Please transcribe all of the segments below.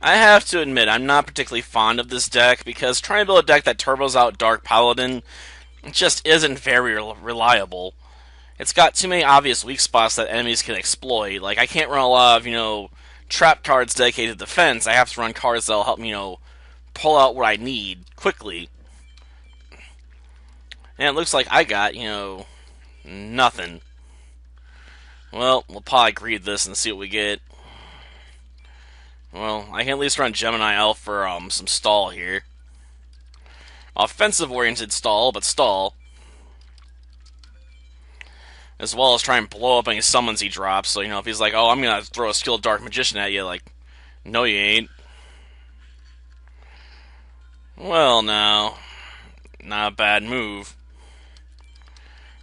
I have to admit, I'm not particularly fond of this deck because trying to build a deck that turbos out Dark Paladin just isn't very reliable. It's got too many obvious weak spots that enemies can exploit. Like, I can't run a lot of, trap cards dedicated to defense. I have to run cards that'll help me, pull out what I need quickly. And it looks like I got, nothing. Well, we'll probably greed this and see what we get. Well, I can at least run Gemini Elf for some stall here. Offensive-oriented stall, but stall. As well as try and blow up any summons he drops. So, if he's like, oh, I'm going to throw a skilled Dark Magician at you, like, no you ain't. Well, now, not a bad move.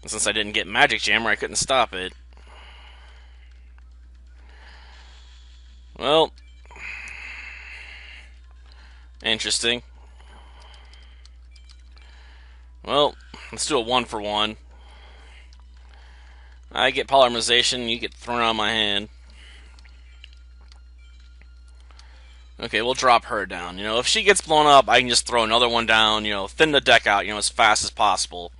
And since I didn't get Magic Jammer, I couldn't stop it. Well, interesting. Well, let's do a 1-for-1. I get Polymerization, you get thrown out of my hand. Okay, we'll drop her down. If she gets blown up, I can just throw another one down, thin the deck out, as fast as possible.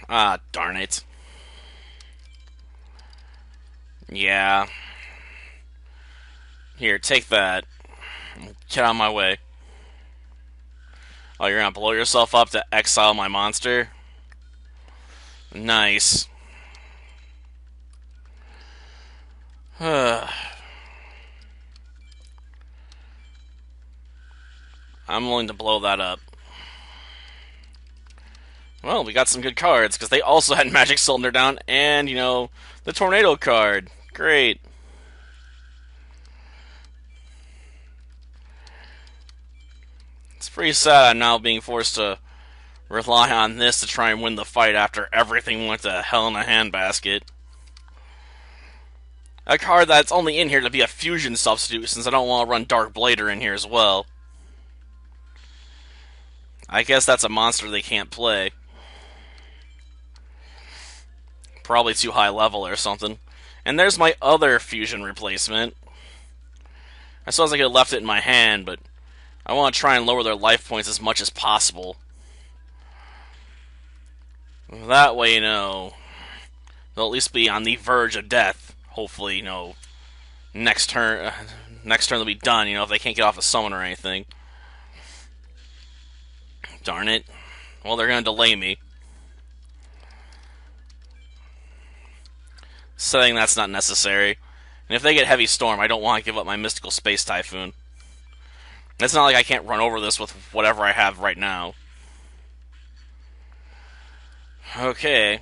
Ah, darn it. Yeah. Here, take that. Get out of my way. Oh, you're gonna blow yourself up to exile my monster? Nice. I'm willing to blow that up. Well, we got some good cards, because they also had Magic Cylinder down, and, the Tornado card. Great. It's pretty sad I'm now being forced to rely on this to try and win the fight after everything went to hell in a handbasket. A card that's only in here to be a fusion substitute, since I don't want to run Dark Blader in here as well. I guess that's a monster they can't play. Probably too high level or something. And there's my other fusion replacement. I suppose I could have left it in my hand, but I want to try and lower their life points as much as possible. That way, they'll at least be on the verge of death. Hopefully, next turn they'll be done, if they can't get off a summon or anything. Darn it. Well, they're going to delay me. Saying that's not necessary. And if they get Heavy Storm, I don't want to give up my Mystical Space Typhoon. It's not like I can't run over this with whatever I have right now. Okay.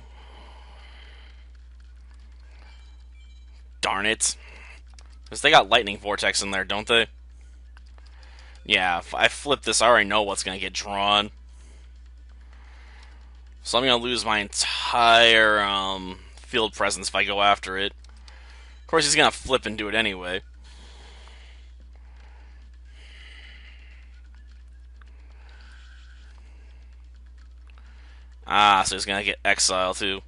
Darn it. Because they got Lightning Vortex in there, don't they? Yeah, if I flip this, I already know what's going to get drawn. So I'm going to lose my entire field presence if I go after it. Of course, he's going to flip and do it anyway. Ah, so he's going to get exile too.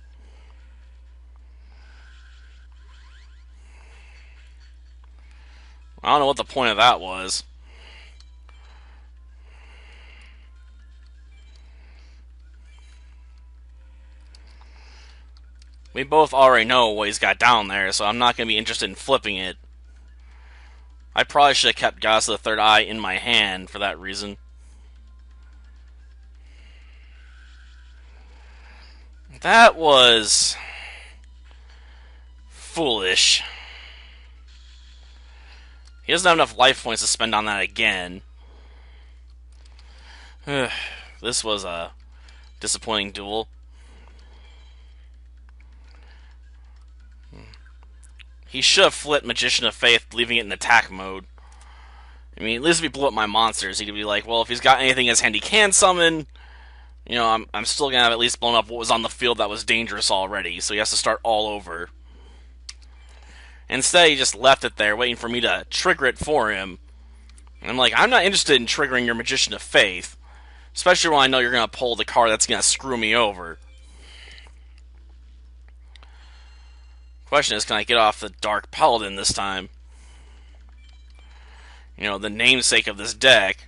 I don't know what the point of that was. We both already know what he's got down there, so I'm not going to be interested in flipping it. I probably should have kept Goddess of the Third Eye in my hand for that reason. That was foolish. He doesn't have enough life points to spend on that again. This was a disappointing duel. He should have flipped Magician of Faith, leaving it in attack mode. I mean, at least if he blew up my monsters, he could be like, well, if he's got anything in his hand he can summon, I'm still going to have at least blown up what was on the field that was dangerous already, so he has to start all over. Instead, he just left it there, waiting for me to trigger it for him. And I'm like, I'm not interested in triggering your Magician of Faith, especially when I know you're going to pull the card that's going to screw me over. Question is, can I get off the Dark Paladin this time? the namesake of this deck.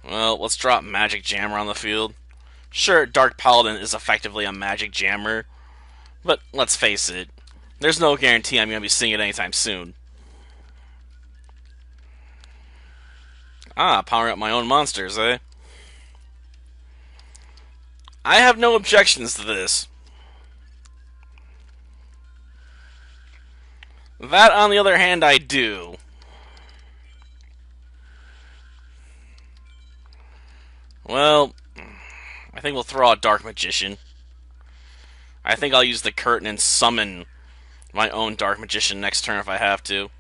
Well, let's drop Magic Jammer on the field. Sure, Dark Paladin is effectively a Magic Jammer, but let's face it, there's no guarantee I'm going to be seeing it anytime soon. Ah, powering up my own monsters, eh? I have no objections to this. That, on the other hand, I do. Well, I think we'll throw out Dark Magician. I think I'll use the curtain and summon my own Dark Magician next turn if I have to.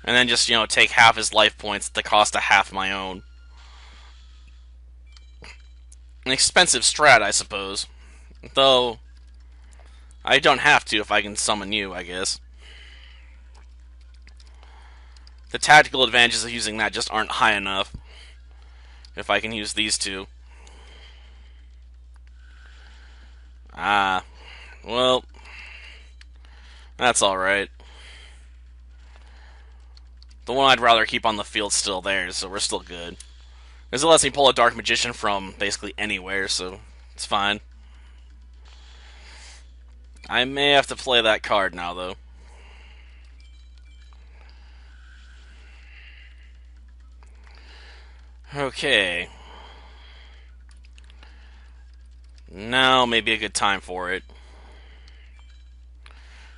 And then just, take half his life points at the cost of half my own. An expensive strat, I suppose. Though, I don't have to if I can summon you, I guess. The tactical advantages of using that just aren't high enough if I can use these two. Ah, well, that's alright. The one I'd rather keep on the field's still there, so we're still good. Because it lets me pull a Dark Magician from basically anywhere, so it's fine. I may have to play that card now, though. Okay. Now may be a good time for it.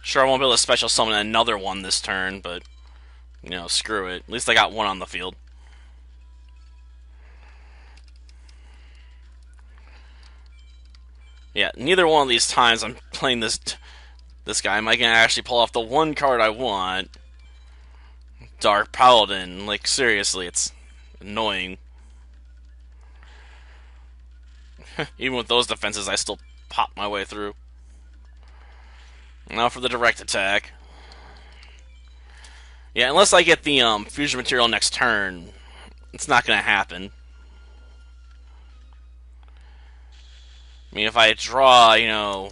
Sure, I won't be able to special summon another one this turn, but, screw it. At least I got one on the field. Yeah, neither one of these times I'm playing this guy am I going to actually pull off the one card I want. Dark Paladin. Like, seriously, it's annoying. Even with those defenses, I still pop my way through. Now for the direct attack. Yeah, unless I get the fusion material next turn, it's not going to happen. I mean, if I draw,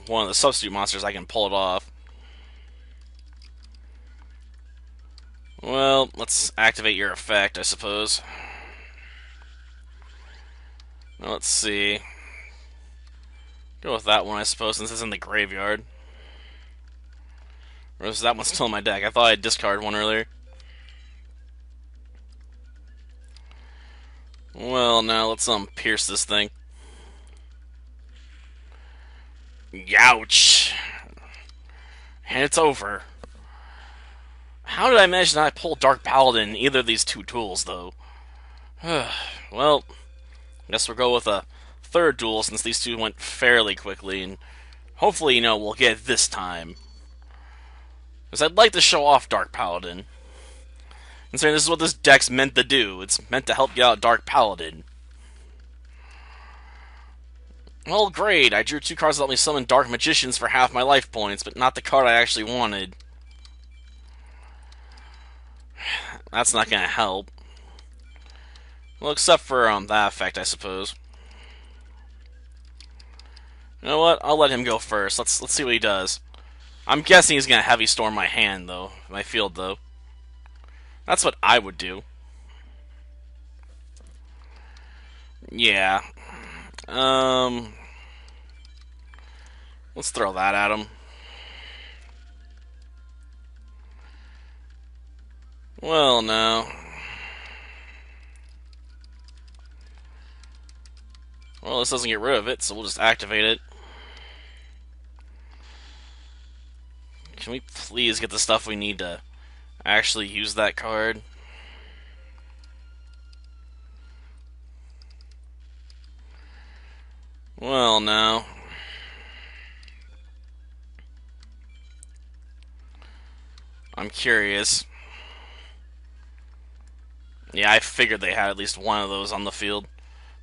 one of the substitute monsters, I can pull it off. Well, let's activate your effect, I suppose. Well, let's see. Go with that one, I suppose, since it's in the graveyard. Or is that one still in my deck? I thought I discarded one earlier. Well, now let's pierce this thing. Youch! And it's over. How did I manage to not pull Dark Paladin in either of these two tools, though? Well, I guess we'll go with a third duel since these two went fairly quickly, and hopefully, we'll get it this time. Because I'd like to show off Dark Paladin. Considering this is what this deck's meant to do. It's meant to help you out Dark Paladin. Well, great. I drew two cards that let me summon Dark Magicians for half my life points, but not the card I actually wanted. That's not going to help. Well, except for that effect, I suppose. You know what? I'll let him go first. Let's see what he does. I'm guessing he's going to heavy storm my hand, though. My field, though. That's what I would do. Yeah. Let's throw that at him. Well, no. Well, this doesn't get rid of it, so we'll just activate it. Can we please get the stuff we need to actually use that card? Well, no. I'm curious. Yeah, I figured they had at least one of those on the field.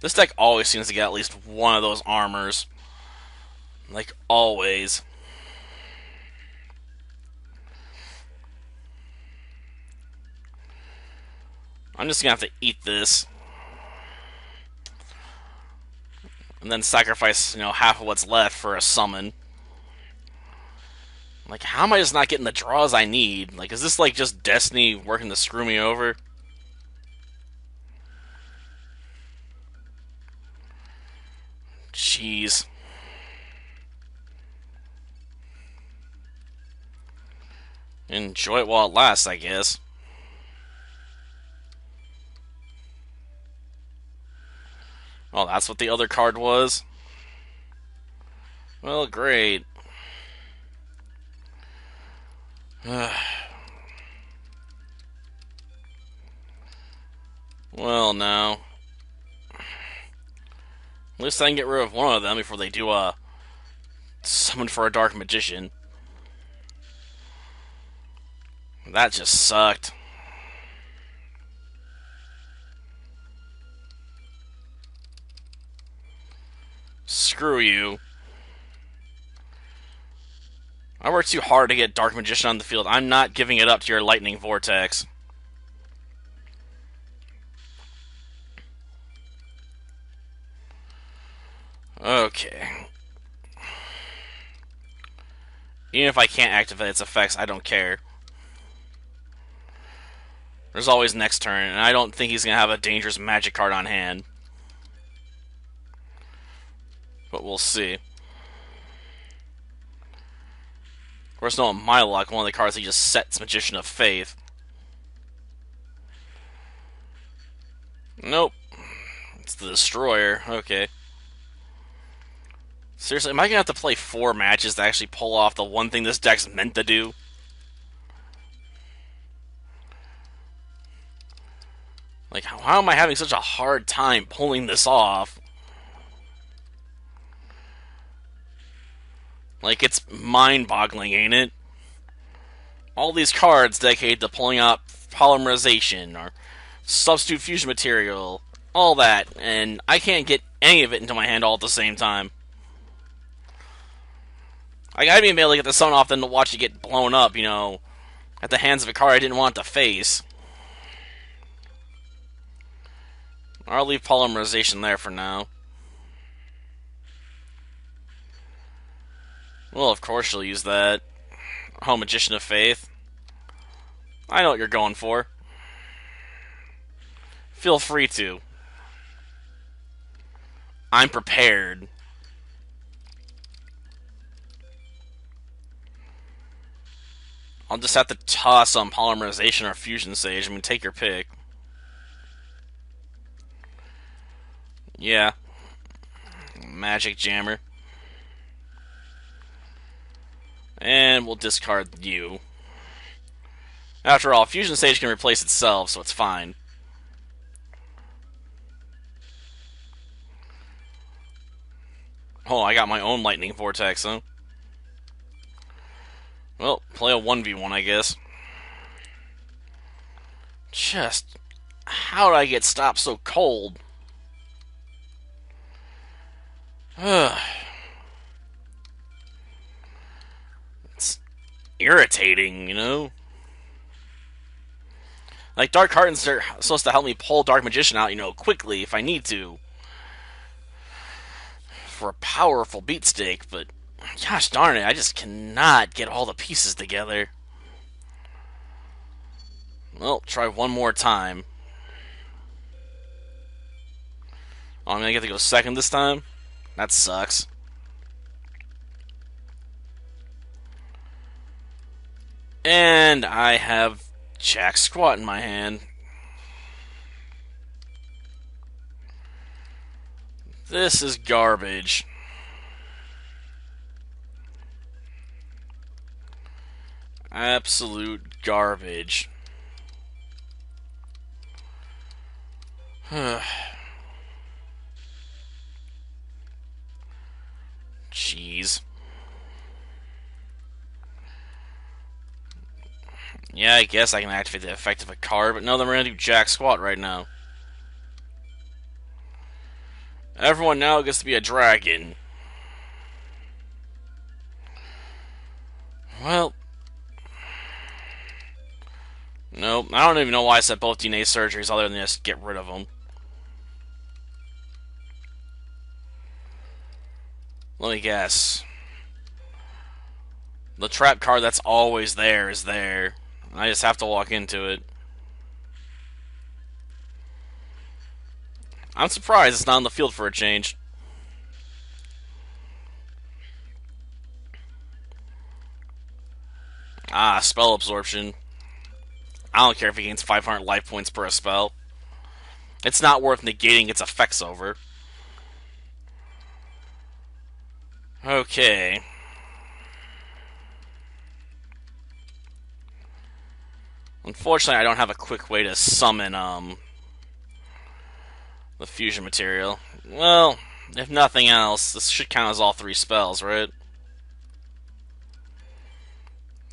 This deck always seems to get at least one of those armors. Like, always. I'm just gonna have to eat this. And then sacrifice, half of what's left for a summon. Like, how am I just not getting the draws I need? Like, is this like just Destiny working to screw me over? Jeez. Enjoy it while it lasts, I guess. Oh, that's what the other card was? Well, great. Well, no. At least I can get rid of one of them before they do a summon for a Dark Magician. That just sucked. Screw you. I worked too hard to get Dark Magician on the field. I'm not giving it up to your Lightning Vortex. Okay. Even if I can't activate its effects, I don't care. There's always next turn, and I don't think he's going to have a dangerous magic card on hand. But we'll see. Of course, no, my luck, one of the cards he just sets Magician of Faith. Nope. It's the Destroyer. Okay. Seriously, am I going to have to play 4 matches to actually pull off the one thing this deck's meant to do? Like, how am I having such a hard time pulling this off? Like, it's mind-boggling, ain't it? All these cards dedicated to pulling out polymerization or substitute fusion material, all that, and I can't get any of it into my hand all at the same time. I gotta be able to get the sun off then to watch it get blown up, you know, at the hands of a card I didn't want to face. I'll leave polymerization there for now. Well, of course she'll use that. Oh, Magician of Faith. I know what you're going for. Feel free to. I'm prepared. I'll just have to toss on Polymerization or Fusion Sage. I mean, take your pick. Yeah. Magic Jammer. And we'll discard you. After all, Fusion Sage can replace itself, so it's fine. Oh, I got my own Lightning Vortex, huh? Well, play a 1v1, I guess. Just, how did I get stopped so cold? It's irritating, you know? Like, Dark Harden's supposed to help me pull Dark Magician out, you know, quickly if I need to. For a powerful beat stake, but gosh darn it, I just cannot get all the pieces together. Well, try one more time. Oh, I'm gonna get to go second this time? That sucks. And I have Jack Squat in my hand. This is garbage. Absolute garbage. Jeez. Yeah, I guess I can activate the effect of a card, but no, then we're gonna do Jack Squat right now. Everyone now gets to be a dragon. Well, nope. I don't even know why I said both DNA surgeries other than just get rid of them. Let me guess. The trap card that's always there is there. I just have to walk into it. I'm surprised it's not on the field for a change. Ah, spell absorption. I don't care if he gains 500 life points per spell. It's not worth negating its effects over. Okay. Unfortunately, I don't have a quick way to summon the fusion material. Well, if nothing else, this should count as all 3 spells, right?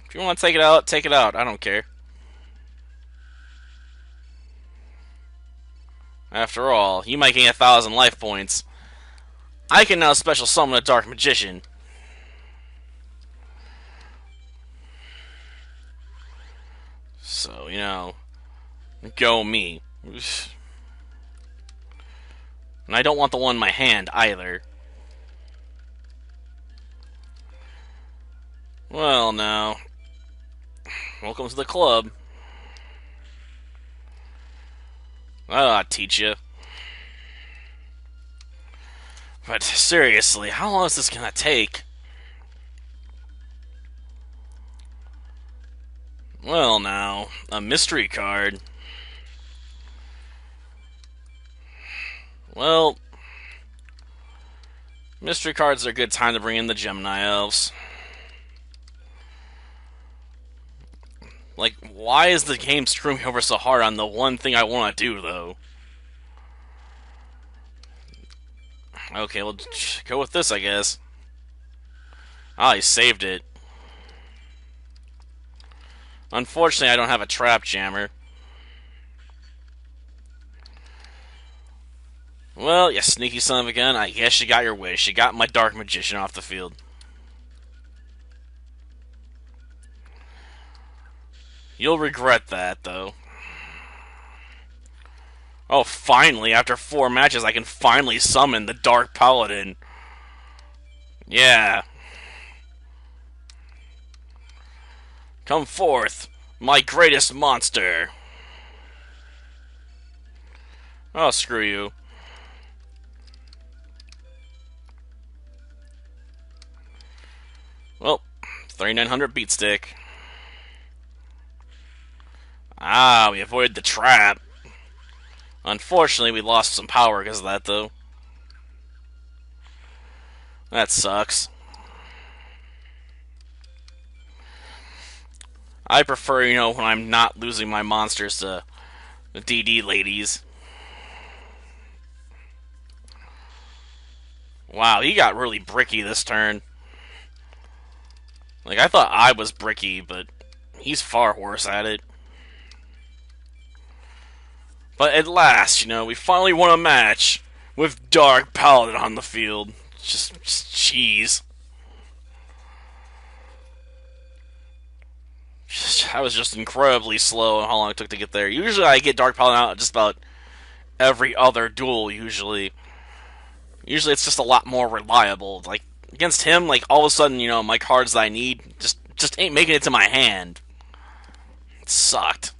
If you want to take it out, take it out. I don't care. After all, you might gain 1,000 life points. I can now special summon a Dark Magician. So, go me. And I don't want the one in my hand, either. Well, now. Welcome to the club. I'll teach you. But seriously, how long is this gonna take? Well, now, a mystery card. Well, mystery cards are a good time to bring in the Gemini Elves. Like, why is the game screwing me over so hard on the one thing I want to do, though? Okay, well, go with this, I guess. Ah, he saved it. Unfortunately, I don't have a trap jammer. Well, you sneaky son of a gun, I guess you got your wish. You got my Dark Magician off the field. You'll regret that, though. Oh, finally, after 4 matches, I can finally summon the Dark Paladin. Yeah. Come forth, my greatest monster. Oh, screw you. Well, 3,900 beat stick. Ah, we avoided the trap. Unfortunately, we lost some power because of that, though. That sucks. I prefer, when I'm not losing my monsters to the DD ladies. Wow, he got really bricky this turn. Like, I thought I was bricky, but he's far worse at it. But at last, we finally won a match with Dark Paladin on the field. Just jeez. I was just incredibly slow on how long it took to get there. Usually I get Dark Paladin out just about every other duel, usually. Usually it's just a lot more reliable. Like, against him, like, all of a sudden, my cards that I need just ain't making it to my hand. It sucked.